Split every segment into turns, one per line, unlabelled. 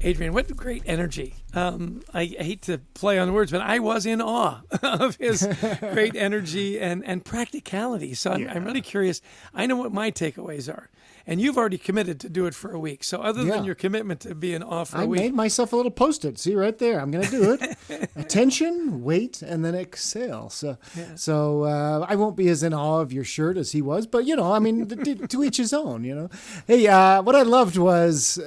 Adrian, what great energy. I hate to play on the words, but I was in awe of his great energy and practicality. So I'm really curious. I know what my takeaways are. And you've already committed to do it for a week. So other than your commitment to be in awe for a week.
I made myself a little Post-it. See right there. I'm going to do it. Attention, wait, and then exhale. So I won't be as in awe of your shirt as he was. But, I mean, to each his own, Hey, what I loved was,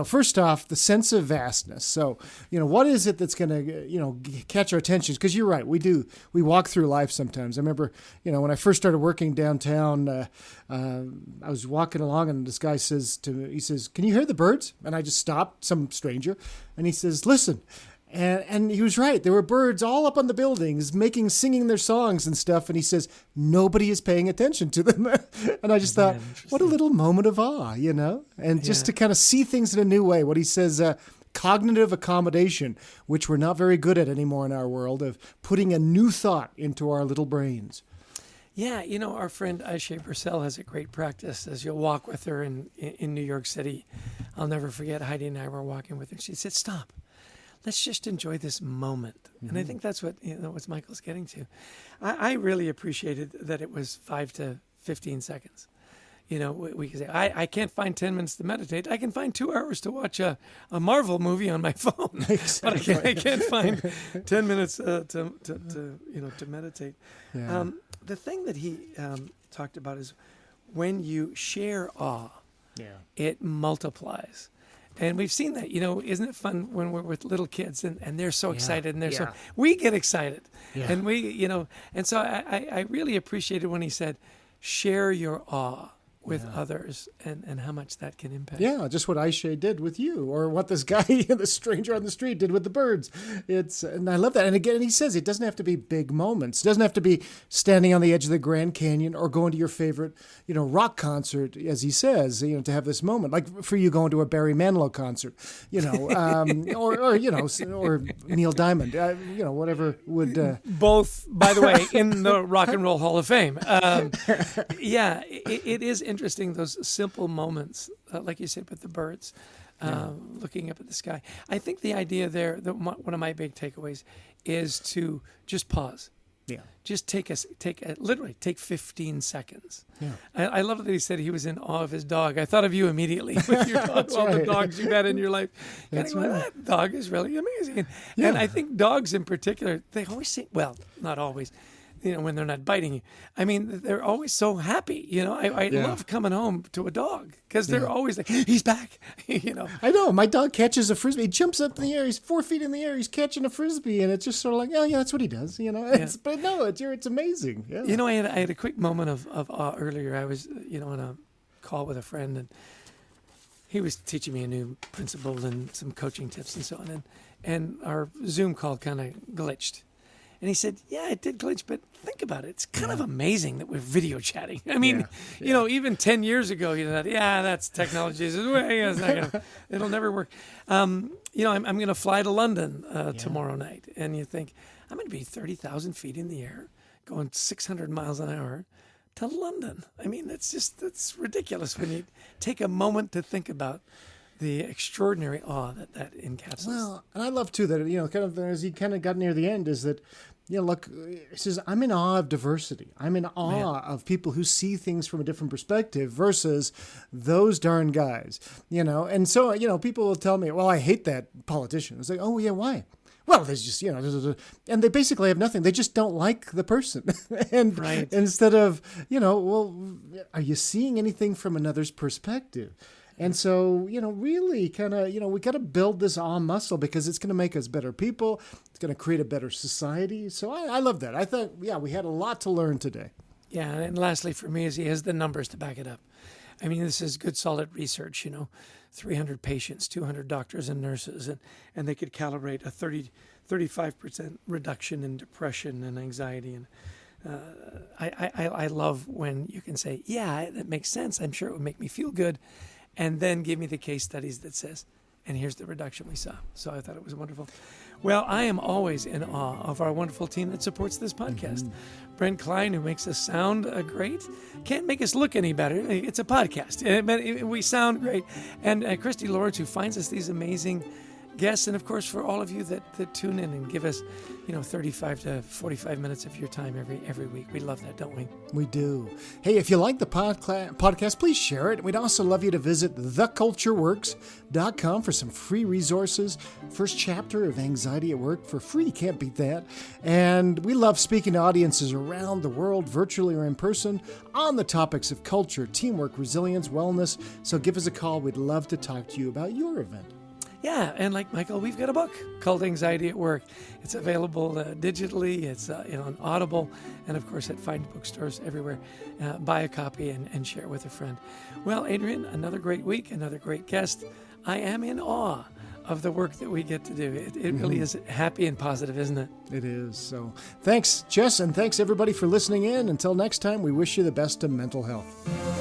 first off, the sense of vastness. So, what is it that's going to, catch our attention? Because you're right. We walk through life sometimes. I remember, when I first started working downtown, I was walking along and this guy says to me, he says, "Can you hear the birds?" And I just stopped, some stranger, and he says, "Listen." And he was right. There were birds all up on the buildings singing their songs and stuff. And he says, nobody is paying attention to them. And I just thought, what a little moment of awe, and just to kind of see things in a new way. What he says, cognitive accommodation, which we're not very good at anymore in our world, of putting a new thought into our little brains.
Yeah, our friend Aisha Purcell has a great practice as you'll walk with her in New York City. I'll never forget, Heidi and I were walking with her. She said, "Stop. Let's just enjoy this moment." Mm-hmm. And I think that's what what Michael's getting to. I really appreciated that it was 5 to 15 seconds. We can say, I can't find 10 minutes to meditate. I can find 2 hours to watch a Marvel movie on my phone. Exactly. But I can't find 10 minutes to meditate. Yeah. The thing that he talked about is when you share awe, it multiplies. And we've seen that, isn't it fun when we're with little kids and they're so excited and we get excited. Yeah. And and so I really appreciated when he said, share your awe with others and how much that can impact.
Yeah, just what Aisha did with you, or what this guy, the stranger on the street, did with the birds. And I love that. And again, he says it doesn't have to be big moments. It doesn't have to be standing on the edge of the Grand Canyon or going to your favorite, rock concert, as he says, to have this moment. Like for you going to a Barry Manilow concert, or Neil Diamond, whatever would.
Both, by the way, in the Rock and Roll Hall of Fame. It is interesting, those simple moments, like you said, with the birds, looking up at the sky. I think the idea there, one of my big takeaways, is to just pause. Yeah. Just literally take 15 seconds. Yeah. I love that he said he was in awe of his dog. I thought of you immediately with your dog, all the dogs you've had in your life. That's right. That dog is really amazing. And I think dogs in particular, they always seem, well, not always, when they're not biting you. I mean, they're always so happy. I love coming home to a dog because they're always like, he's back.
I know. My dog catches a Frisbee. He jumps up in the air. He's 4 feet in the air. He's catching a Frisbee. And it's just sort of like, oh, yeah, that's what he does. But no, it's amazing. Yeah.
I had a quick moment of awe earlier. I was, on a call with a friend, and he was teaching me a new principle and some coaching tips and so on. And our Zoom call kind of glitched. And he said, yeah, it did glitch, but think about it. It's kind of amazing that we're video chatting. I mean, even 10 years ago, that's technology. It'll never work. I'm going to fly to London tomorrow night. And you think, I'm going to be 30,000 feet in the air, going 600 miles an hour to London. I mean, that's ridiculous when you take a moment to think about the extraordinary awe that encapsulates.
Well, and I love, too, that, kind of as he kind of got near the end, is that, look, he says, I'm in awe of diversity. I'm in awe of people who see things from a different perspective versus those darn guys, And so, people will tell me, well, I hate that politician. It's like, oh, yeah, why? Well, there's just, and they basically have nothing. They just don't like the person. And instead of, well, are you seeing anything from another's perspective? And so, really kind of, we got to build this awe muscle because it's going to make us better people. It's going to create a better society. So I love that. I thought, we had a lot to learn today.
Yeah. And lastly, for me, is he has the numbers to back it up. I mean, this is good, solid research, 300 patients, 200 doctors and nurses, and they could calibrate a 35% reduction in depression and anxiety. And I love when you can say, yeah, that makes sense. I'm sure it would make me feel good. And then give me the case studies that says, and here's the reduction we saw. So I thought it was wonderful. Well, I am always in awe of our wonderful team that supports this podcast. Brent Klein, who makes us sound great, can't make us look any better. It's a podcast, but we sound great. And Christy Lawrence, who finds us these amazing guests, and of course for all of you that tune in and give us 35 to 45 minutes of your time every week. We love that, don't we?
We do. Hey, if you like the podcast, please share it. We'd also love you to visit thecultureworks.com for some free resources. First chapter of Anxiety at Work for free. Can't beat that. And we love speaking to audiences around the world, virtually or in person, on the topics of culture, teamwork, resilience, wellness. So give us a call. We'd love to talk to you about your event.
Yeah, and like Michael, we've got a book called Anxiety at Work. It's available digitally. It's on Audible, and of course at fine bookstores everywhere. Buy a copy and share it with a friend. Well, Adrian, another great week, another great guest. I am in awe of the work that we get to do. It really is happy and positive, isn't it?
It is. So thanks, Jess, and thanks everybody for listening in. Until next time, we wish you the best of mental health.